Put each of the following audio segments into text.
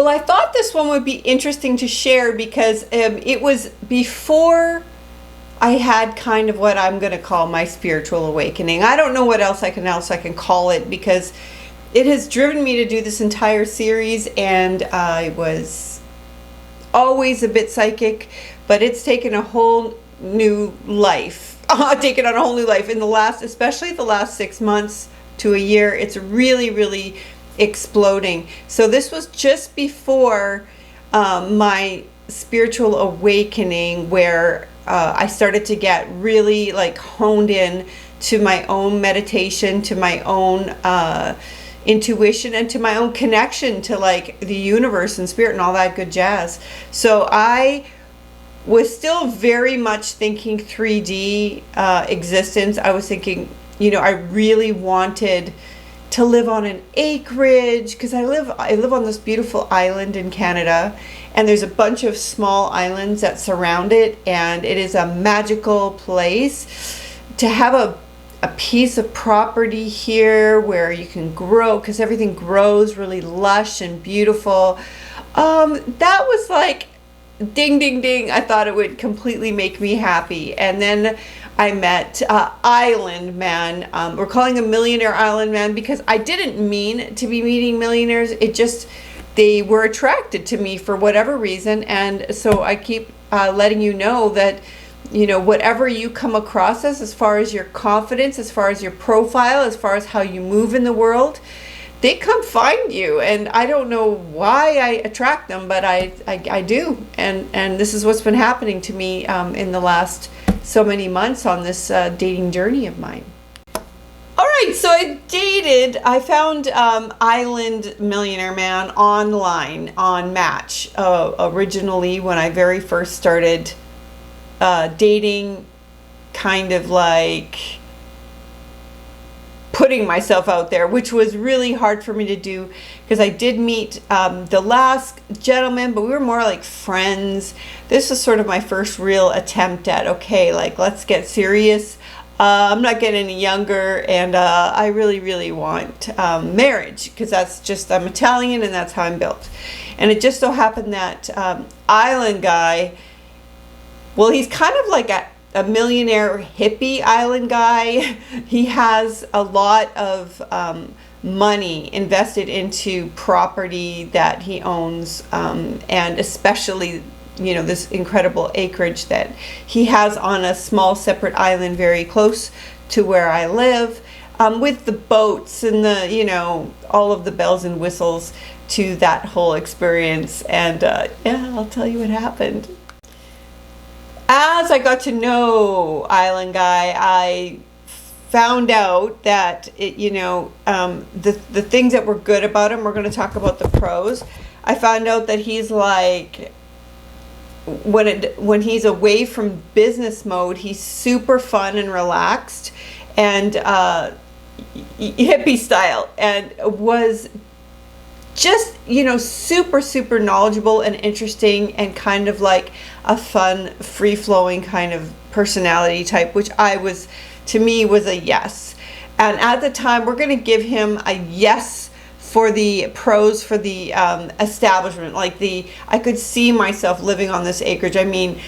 Well, I thought this one would be interesting to share because it was before I had kind of what I'm going to call my spiritual awakening. I don't know what else I can call it, because it has driven me to do this entire series, and I was always a bit psychic, but it's taken a whole new life. Taken on a whole new life in the last, especially the last 6 months to a year. It's really, really exploding. So this was just before my spiritual awakening, where I started to get really like honed in to my own meditation, to my own intuition, and to my own connection to like the universe and spirit and all that good jazz. So I was still very much thinking 3D existence. I was thinking, you know, I really wanted to live on an acreage, because I live on this beautiful island in Canada, and there's a bunch of small islands that surround it, and it is a magical place. To have a piece of property here where you can grow, because everything grows really lush and beautiful, that was like ding ding ding. I thought it would completely make me happy. And then I met Island Man. We're calling him Millionaire Island Man because I didn't mean to be meeting millionaires. It just, they were attracted to me for whatever reason. And so I keep letting you know that, you know, whatever you come across as far as your confidence, as far as your profile, as far as how you move in the world, they come find you. And I don't know why I attract them, but I do. And this is what's been happening to me in the last so many months on this dating journey of mine. All right, so I found Island Millionaire Man online on Match originally when I very first started dating, kind of like putting myself out there, which was really hard for me to do, because I did meet the last gentleman, but we were more like friends. This was sort of my first real attempt at, okay, like, let's get serious. I'm not getting any younger, and I really, really want marriage, because that's just, I'm Italian and that's how I'm built. And it just so happened that Island guy, well, he's kind of like a millionaire hippie island guy. He has a lot of money invested into property that he owns, and especially, you know, this incredible acreage that he has on a small separate island very close to where I live, with the boats and the, you know, all of the bells and whistles to that whole experience. And yeah, I'll tell you what happened. As I got to know Island Guy, I found out that it, you know, the things that were good about him, we're going to talk about the pros. I found out that he's like, when he's away from business mode, he's super fun and relaxed, and hippie style, and was just, you know, super, super knowledgeable and interesting, and kind of like a fun, free-flowing kind of personality type, which to me was a yes. And at the time, we're going to give him a yes for the pros, for the establishment. Like I could see myself living on this acreage. I mean,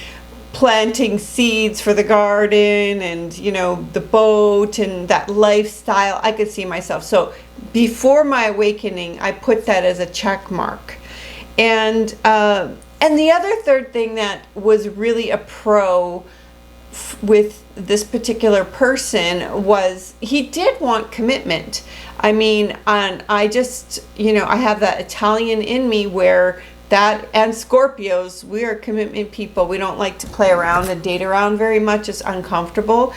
planting seeds for the garden, and, you know, the boat and that lifestyle. I could see myself. So before my awakening, I put that as a check mark. And the other third thing that was really a pro with this particular person was he did want commitment. I mean, and I just, you know, I have that Italian in me where that, and Scorpios, we are commitment people. We don't like to play around and date around very much. It's uncomfortable.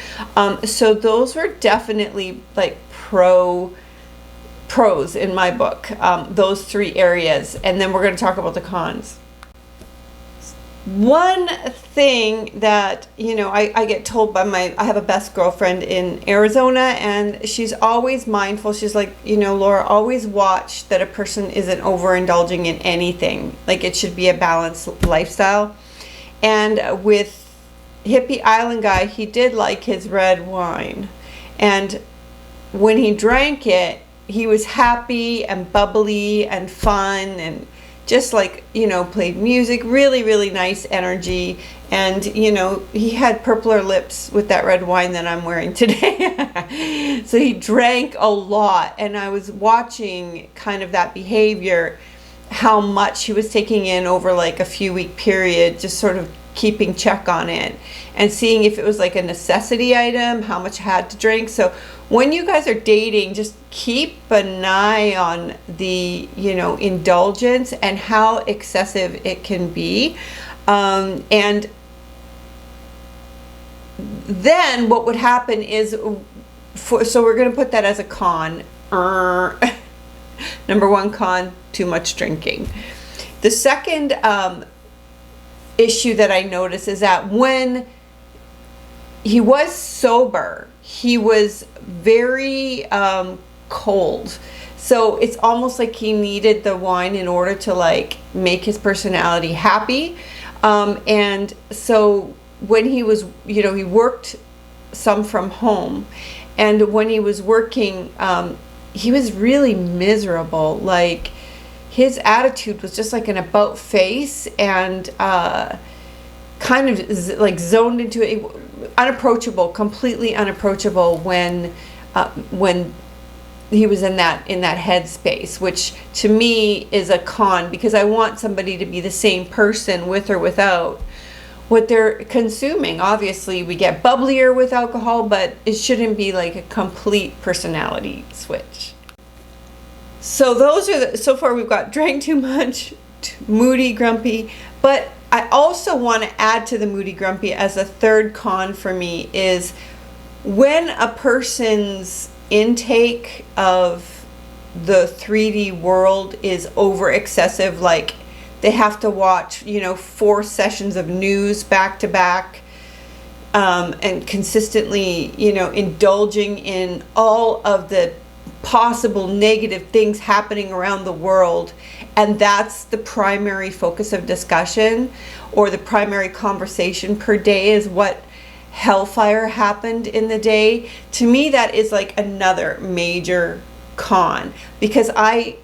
So those were definitely like pros in my book, those three areas. And then we're going to talk about the cons. One thing that, you know, I get told by I have a best girlfriend in Arizona, and she's always mindful. She's like, you know, Laura, always watch that a person isn't overindulging in anything. Like, it should be a balanced lifestyle. And with Hippie Island Guy, he did like his red wine. And when he drank it, he was happy and bubbly and fun and just like, you know, played music, really, really nice energy. And, you know, he had purpler lips with that red wine that I'm wearing today. So he drank a lot, and I was watching kind of that behavior, how much he was taking in over like a few week period, just sort of keeping check on it and seeing if it was like a necessity item, how much I had to drink. So when you guys are dating, just keep an eye on the, you know, indulgence and how excessive it can be. And then what would happen is, so we're going to put that as a con. Number one con, too much drinking. The second issue that I noticed is that when he was sober, he was very cold. So it's almost like he needed the wine in order to like make his personality happy. And so when he was, you know, he worked some from home, and when he was working, he was really miserable. Like, his attitude was just like an about face, and kind of like zoned into it, unapproachable, completely unapproachable when he was in that headspace, which to me is a con, because I want somebody to be the same person with or without what they're consuming. Obviously, we get bubblier with alcohol, but it shouldn't be like a complete personality switch. So those are so far we've got drank too much, moody, grumpy, but I also want to add to the moody, grumpy as a third con for me is when a person's intake of the 3D world is over excessive, like they have to watch, you know, 4 sessions of news back to back, and consistently, you know, indulging in all of the possible negative things happening around the world, and that's the primary focus of discussion, or the primary conversation per day is what hellfire happened in the day. To me, that is like another major con, because I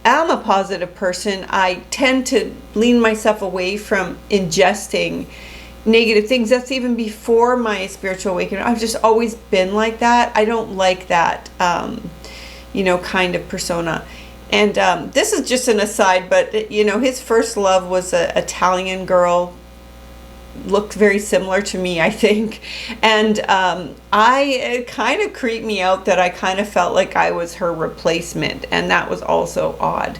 am a positive person. I tend to lean myself away from ingesting negative things. That's even before my spiritual awakening. I've just always been like that. I don't like that you know, kind of persona. And this is just an aside, but you know, his first love was an Italian girl, looked very similar to me, I think. And it kind of creeped me out that I kind of felt like I was her replacement, and that was also odd.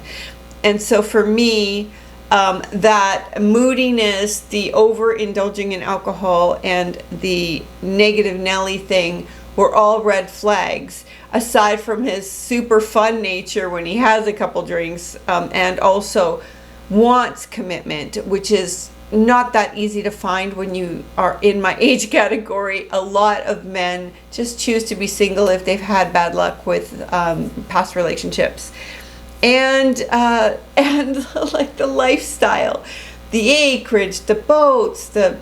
And so for me, that moodiness, the overindulging in alcohol, and the negative Nelly thing were all red flags, aside from his super fun nature when he has a couple drinks, and also wants commitment, which is not that easy to find when you are in my age category. A lot of men just choose to be single if they've had bad luck with past relationships. And like the lifestyle, the acreage, the boats, the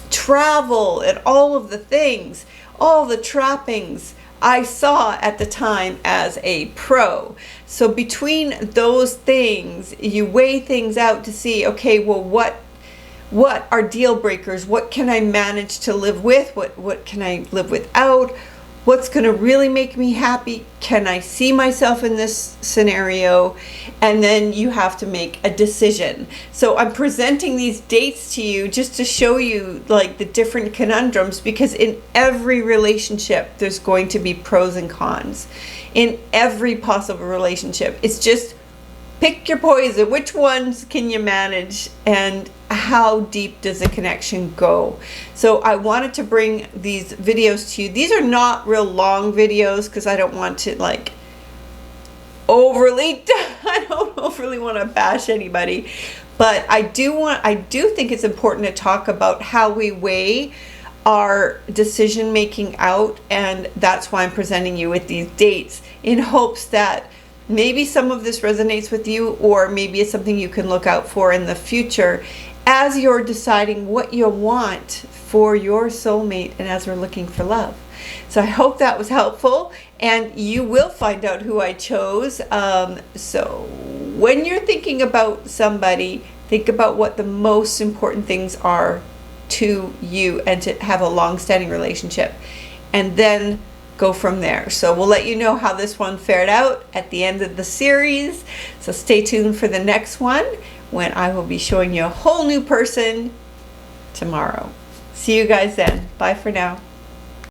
travel, and all of the things, all the trappings I saw at the time as a pro. So between those things, you weigh things out to see, okay, well, what are deal breakers? What can I manage to live with? What can I live without? What's going to really make me happy? Can I see myself in this scenario? And then you have to make a decision. So I'm presenting these dates to you just to show you like the different conundrums, because in every relationship there's going to be pros and cons. In every possible relationship, it's just pick your poison. Which ones can you manage, and how deep does the connection go? So I wanted to bring these videos to you. These are not real long videos because I don't want to like I don't overly want to bash anybody, but I do think it's important to talk about how we weigh our decision making out, and that's why I'm presenting you with these dates, in hopes that maybe some of this resonates with you, or maybe it's something you can look out for in the future as you're deciding what you want for your soulmate and as we're looking for love. So I hope that was helpful, and you will find out who I chose. So when you're thinking about somebody, think about what the most important things are to you and to have a long-standing relationship, and then go from there. So we'll let you know how this one fared out at the end of the series. So stay tuned for the next one, when I will be showing you a whole new person tomorrow. See you guys then. Bye for now.